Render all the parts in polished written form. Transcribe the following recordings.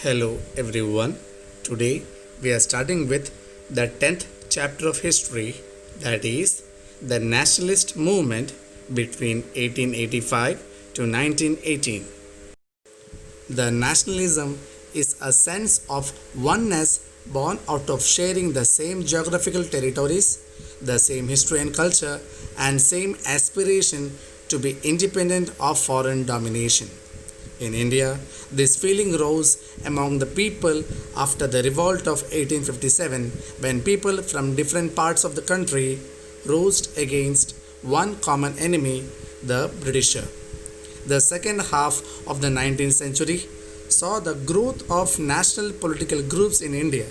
Hello everyone. Today we are starting with the 10th chapter of history, that is the nationalist movement between 1885 to 1918. The nationalism is a sense of oneness born out of sharing the same geographical territories, the same history and culture, and same aspiration to be independent of foreign domination. In India, this feeling rose among the people after the revolt of 1857, when people from different parts of the country rose against one common enemy, the Britisher. The second half of the 19th century saw the growth of national political groups in India.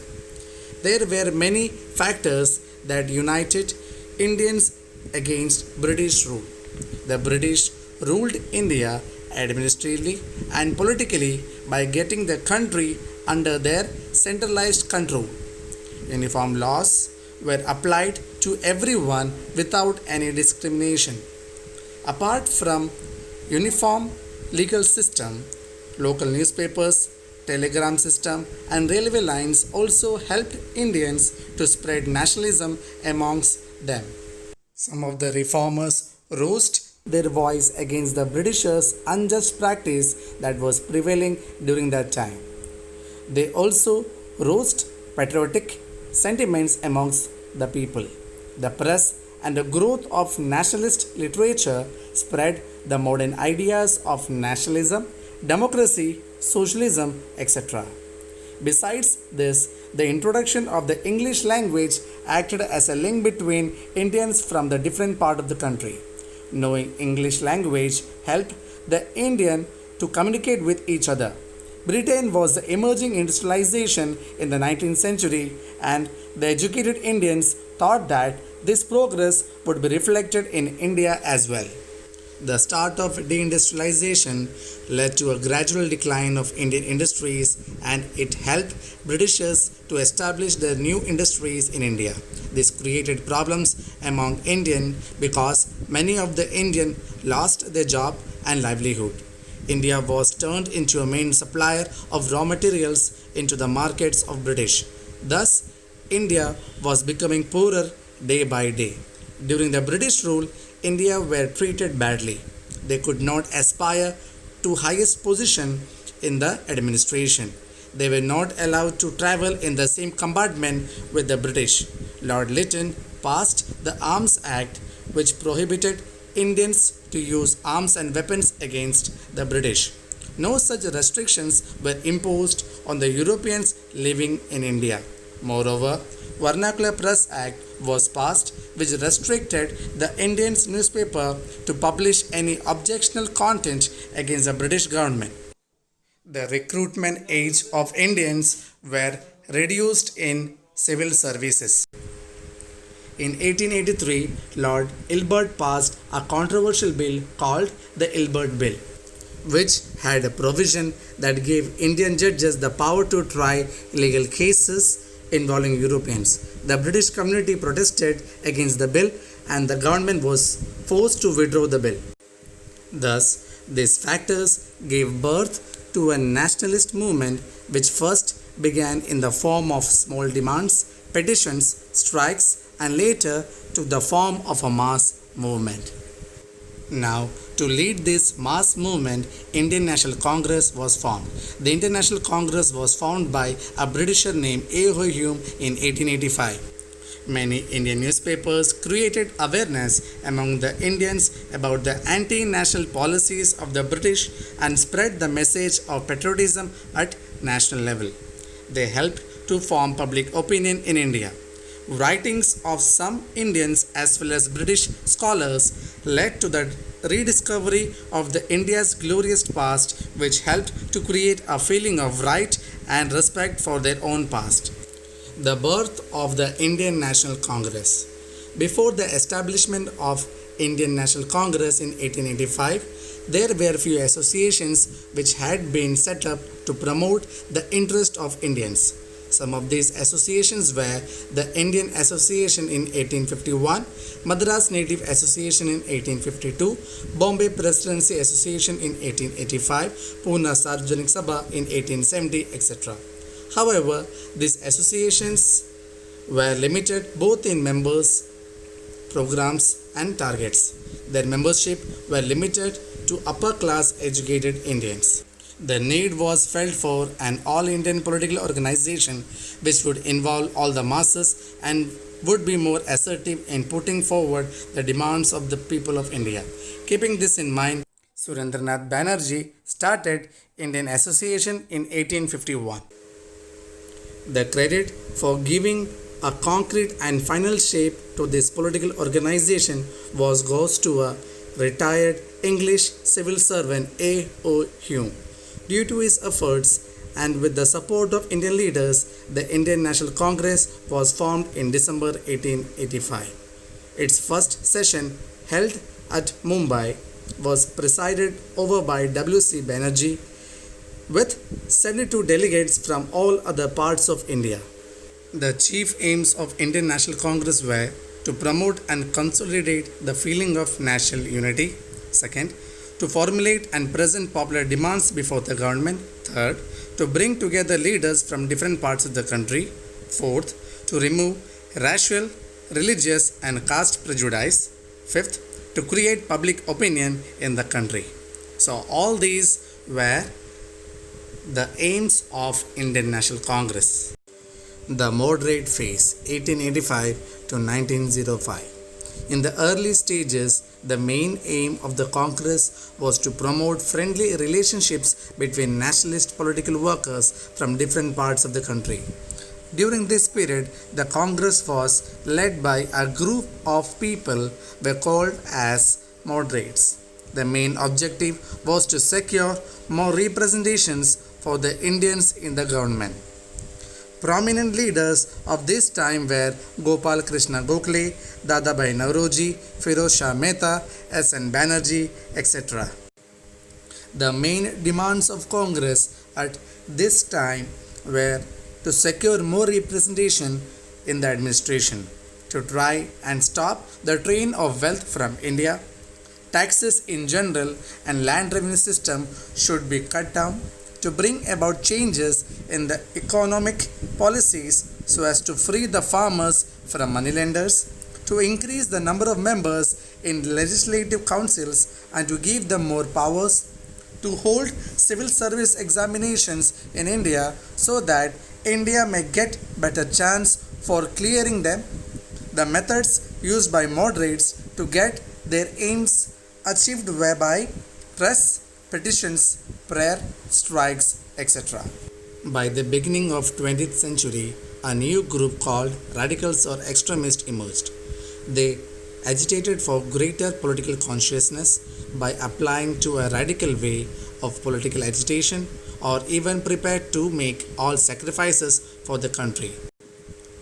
There were many factors that united Indians against British rule. The British ruled India administratively and politically by getting the country under their centralized control. Uniform laws were applied to everyone without any discrimination. Apart from uniform legal system, local newspapers, telegram system and railway lines also helped Indians to spread nationalism amongst them. Some of the reformers rose their voice against the Britishers' unjust practice that was prevailing during that time. They also roused patriotic sentiments amongst the people. The press and the growth of nationalist literature spread the modern ideas of nationalism, democracy, socialism, etc. Besides this, the introduction of the English language acted as a link between Indians from the different part of the country. Knowing English language helped the Indian to communicate with each other. Britain was the emerging industrialization in the 19th century, and the educated Indians thought that this progress would be reflected in India as well. The start of deindustrialization led to a gradual decline of Indian industries, and it helped Britishers to establish their new industries in India. This created problems among Indian because many of the Indian lost their job and livelihood. India was turned into a main supplier of raw materials into the markets of British. Thus, India was becoming poorer day by day. During the British rule, India were treated badly. They could not aspire to highest position in the administration. They were not allowed to travel in the same compartment with the British. Lord Lytton passed the Arms Act, which prohibited Indians to use arms and weapons against the British. No such restrictions were imposed on the Europeans living in India. Moreover, Vernacular Press Act was passed, which restricted the Indians newspaper to publish any objectionable content against the British government. The recruitment age of Indians were reduced in civil services. In 1883, Lord Ilbert passed a controversial bill called the Ilbert Bill, which had a provision that gave Indian judges the power to try legal cases involving Europeans. The British community protested against the bill, and the government was forced to withdraw the bill. Thus, these factors gave birth to a nationalist movement which first began in the form of small demands, petitions, strikes, and later took the form of a mass movement. Now, to lead this mass movement, Indian National Congress was formed. The Indian National Congress was formed by a Britisher named A.O. Hume in 1885. Many Indian newspapers created awareness among the Indians about the anti-national policies of the British and spread the message of patriotism at national level. They helped to form public opinion in India. Writings of some Indians as well as British scholars led to the rediscovery of the India's glorious past, which helped to create a feeling of right and respect for their own past. The birth of the Indian National Congress. Before the establishment of Indian National Congress in 1885, there were few associations which had been set up to promote the interest of Indians. Some of these associations were the Indian Association in 1851, Madras Native Association in 1852, Bombay Presidency Association in 1885, Pune Sarvajanik Sabha in 1870, etc. However, these associations were limited both in members, programs, and targets. Their membership were limited to upper class educated Indians. The need was felt for an all Indian political organization which would involve all the masses and would be more assertive in putting forward the demands of the people of India. Keeping this in mind, Surendranath Banerjee started Indian Association in 1851. The credit for giving a concrete and final shape to this political organization goes to a retired English civil servant A.O. Hume. Due to his efforts and with the support of Indian leaders, the Indian National Congress was formed in December 1885. Its first session, held at Mumbai, was presided over by W.C. Banerjee with 72 delegates from all other parts of India. The chief aims of Indian National Congress were to promote and consolidate the feeling of national unity. Second, to formulate and present popular demands before the government. Third, to bring together leaders from different parts of the country. Fourth, to remove racial, religious, and caste prejudice. Fifth, to create public opinion in the country. So, all these were the aims of Indian National Congress. The moderate phase, 1885 to 1905. In the early stages, the main aim of the Congress was to promote friendly relationships between nationalist political workers from different parts of the country. During this period, the Congress was led by a group of people were called as moderates. The main objective was to secure more representations for the Indians in the government. Prominent leaders of this time were Gopal Krishna Gokhale, Dadabhai Nauroji, Firoz Shah Mehta, S.N. Banerjee, etc. The main demands of Congress at this time were to secure more representation in the administration, to try and stop the train of wealth from India. Taxes in general and land revenue system should be cut down, to bring about changes in the economic policies so as to free the farmers from moneylenders, to increase the number of members in legislative councils and to give them more powers, to hold civil service examinations in India so that India may get better chance for clearing them. The methods used by moderates to get their aims achieved were by press, petitions, prayer, strikes, etc. By the beginning of 20th century, a new group called radicals or extremists emerged. They agitated for greater political consciousness by applying to a radical way of political agitation or even prepared to make all sacrifices for the country.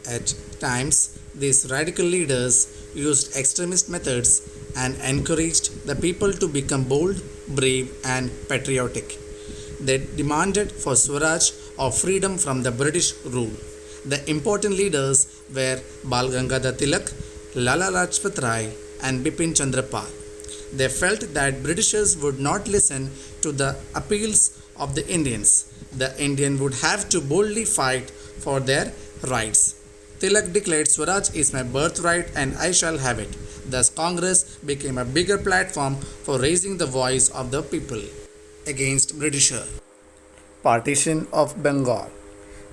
At times, these radical leaders used extremist methods and encouraged the people to become bold, brave, and patriotic. They demanded for Swaraj or freedom from the British rule. The important leaders were Bal Gangadhar Tilak, Lala Lajpat Rai, and Bipin Chandra Pal. They felt that Britishers would not listen to the appeals of the Indians. The Indian would have to boldly fight for their rights. Tilak declared, Swaraj is my birthright and I shall have it. Thus, Congress became a bigger platform for raising the voice of the people against Britisher. Partition of Bengal.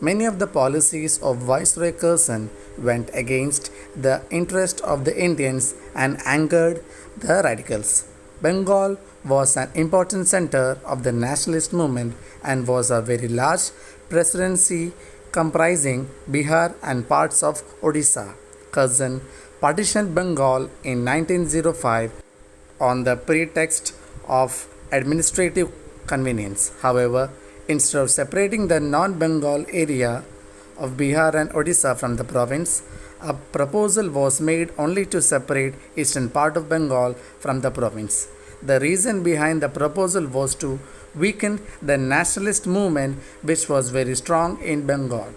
Many of the policies of Viceroy Curzon went against the interest of the Indians and angered the radicals. Bengal was an important center of the nationalist movement and was a very large presidency comprising Bihar and parts of Odisha. Curzon partitioned Bengal in 1905 on the pretext of administrative convenience. However, instead of separating the non-Bengal area of Bihar and Odisha from the province, a proposal was made only to separate eastern part of Bengal from the province. The reason behind the proposal was to weaken the nationalist movement which was very strong in Bengal.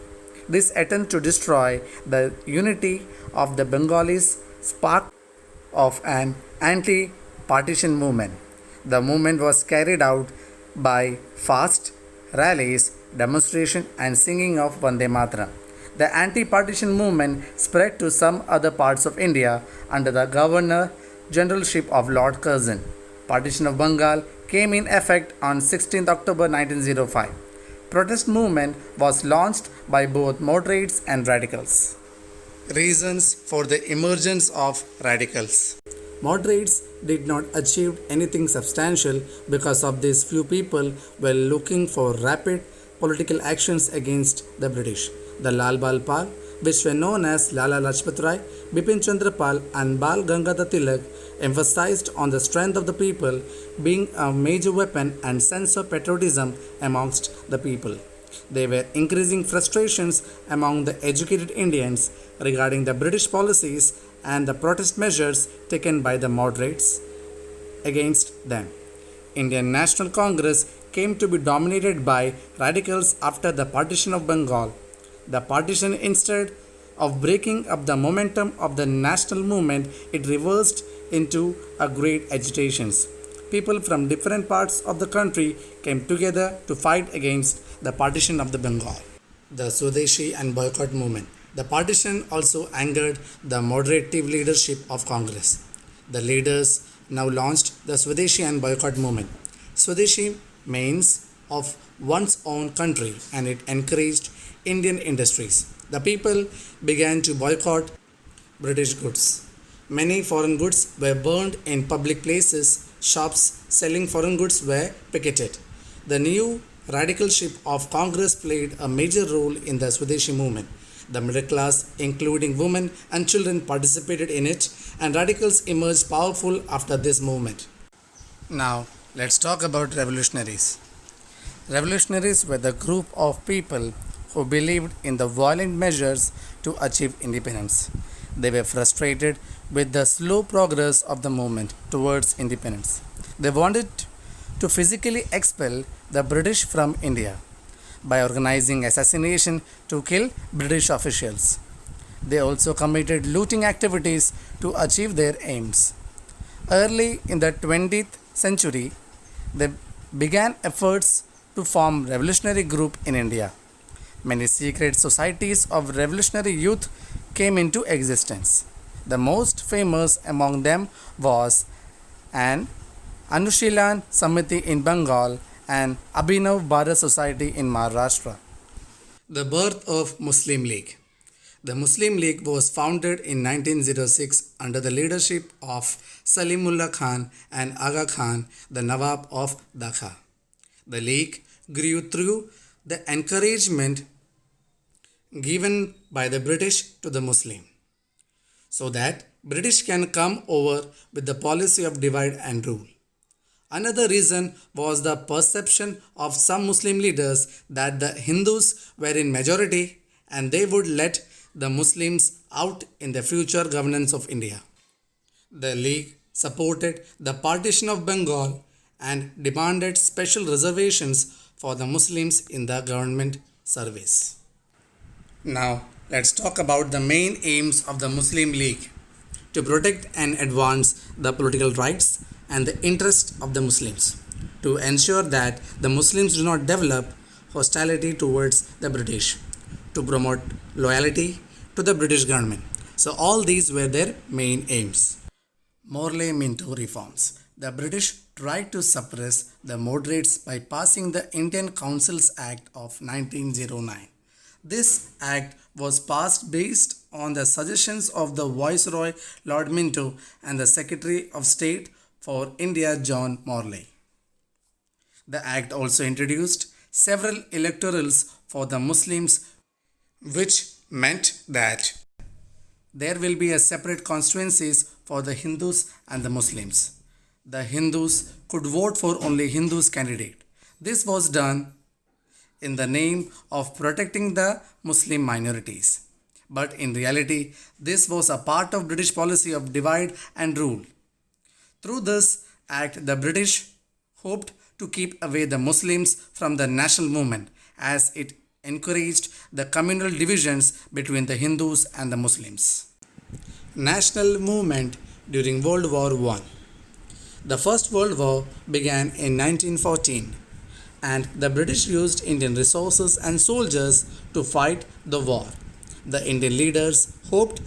This attempt to destroy the unity of the Bengalis sparked of an anti partition movement. The movement was carried out by fast rallies, demonstration, and singing of Vande Mataram. The anti partition movement spread to some other parts of India under the governor generalship of Lord Curzon. Partition of Bengal came in effect on 16th October 1905. Protest movement was launched by both moderates and radicals. Reasons for the emergence of radicals. Moderates did not achieve anything substantial because of these few people were looking for rapid political actions against the British. The Lal Bal Pal, which were known as Lala Lajpat Rai, Bipin Chandra Pal and Bal Gangadhar Tilak, emphasized on the strength of the people being a major weapon and sense of patriotism amongst the people. There were increasing frustrations among the educated Indians regarding the British policies and the protest measures taken by the moderates against them. Indian National Congress came to be dominated by radicals after the partition of Bengal. The partition, instead of breaking up the momentum of the national movement, it reversed into a great agitations. People from different parts of the country came together to fight against the partition of the Bengal. The Swadeshi and boycott movement. The partition also angered the moderative leadership of Congress. The leaders now launched the Swadeshi and boycott movement. Swadeshi means of one's own country and it encouraged Indian industries. The people began to boycott British goods. Many foreign goods were burned in public places. Shops selling foreign goods were picketed. The new radicalship of Congress played a major role in the Swadeshi movement. The middle class, including women and children, participated in it, and radicals emerged powerful after this movement. Now, let's talk about revolutionaries. Revolutionaries were the group of people who believed in the violent measures to achieve independence. They were frustrated with the slow progress of the movement towards independence. They wanted to physically expel the British from India by organizing assassination to kill British officials. They also committed looting activities to achieve their aims. Early in the 20th century, they began efforts to form revolutionary group in India. Many secret societies of revolutionary youth came into existence. The most famous among them was an Anushilan Samiti in Bengal and Abhinav Bharat Society in Maharashtra. The birth of Muslim League. The Muslim League was founded in 1906 under the leadership of Salimullah Khan and Aga Khan, the Nawab of Dhaka. The league grew through the encouragement given by the British to the Muslim, so that British can come over with the policy of divide and rule. Another reason was the perception of some Muslim leaders that the Hindus were in majority and they would let the Muslims out in the future governance of India. The League supported the partition of Bengal and demanded special reservations for the Muslims in the government service. Now, let's talk about the main aims of the Muslim League: to protect and advance the political rights and the interests of the Muslims, to ensure that the Muslims do not develop hostility towards the British, to promote loyalty to the British government. So all these were their main aims. Morley Minto reforms. The British tried to suppress the moderates by passing the Indian Councils Act of 1909. This act was passed based on the suggestions of the Viceroy Lord Minto and the Secretary of State for India John Morley. The act also introduced several electorals for the Muslims, which meant that there will be a separate constituencies for the Hindus and the Muslims. The Hindus could vote for only Hindus candidate. This was done in the name of protecting the Muslim minorities. But in reality, this was a part of British policy of divide and rule. Through this act, the British hoped to keep away the Muslims from the national movement, as it encouraged the communal divisions between the Hindus and the Muslims. National movement during World War I. The First World War began in 1914 and the British used Indian resources and soldiers to fight the war. The Indian leaders hoped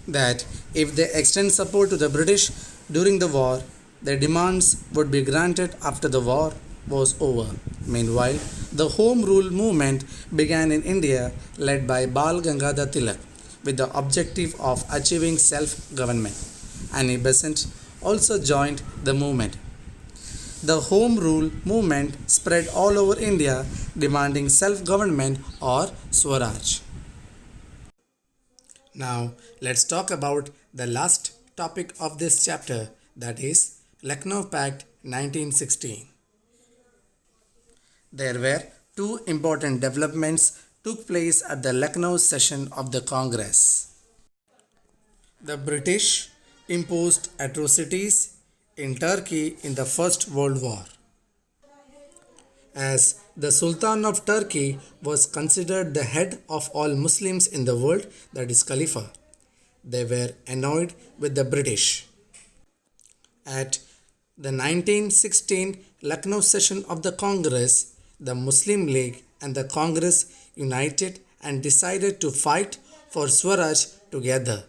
that if they extend support to the British during the war, their demands would be granted after the war was over. Meanwhile, the Home Rule movement began in India, led by Bal Gangadhar Tilak, with the objective of achieving self-government. Annie Besant also joined the movement. The Home Rule movement spread all over India, demanding self-government or Swaraj. Now, let's talk about the last topic of this chapter, that is Lucknow Pact 1916. There were two important developments took place at the Lucknow session of the Congress. The British imposed atrocities in Turkey in the First World War. As the Sultan of Turkey was considered the head of all Muslims in the world, that is Khalifa, they were annoyed with the British. At the 1916 Lucknow session of the Congress, the Muslim League and the Congress united and decided to fight for Swaraj together.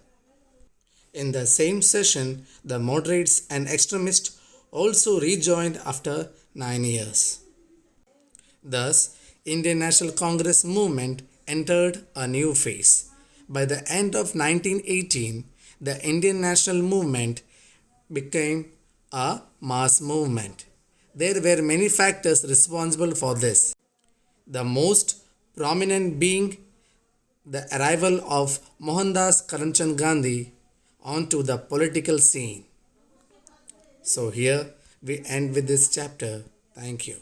In the same session, the moderates and extremists also rejoined after 9 years. Thus, Indian National Congress movement entered a new phase. By the end of 1918, the Indian National Movement became a mass movement. There were many factors responsible for this. The most prominent being the arrival of Mohandas Karamchand Gandhi onto the political scene. So here we end with this chapter. Thank you.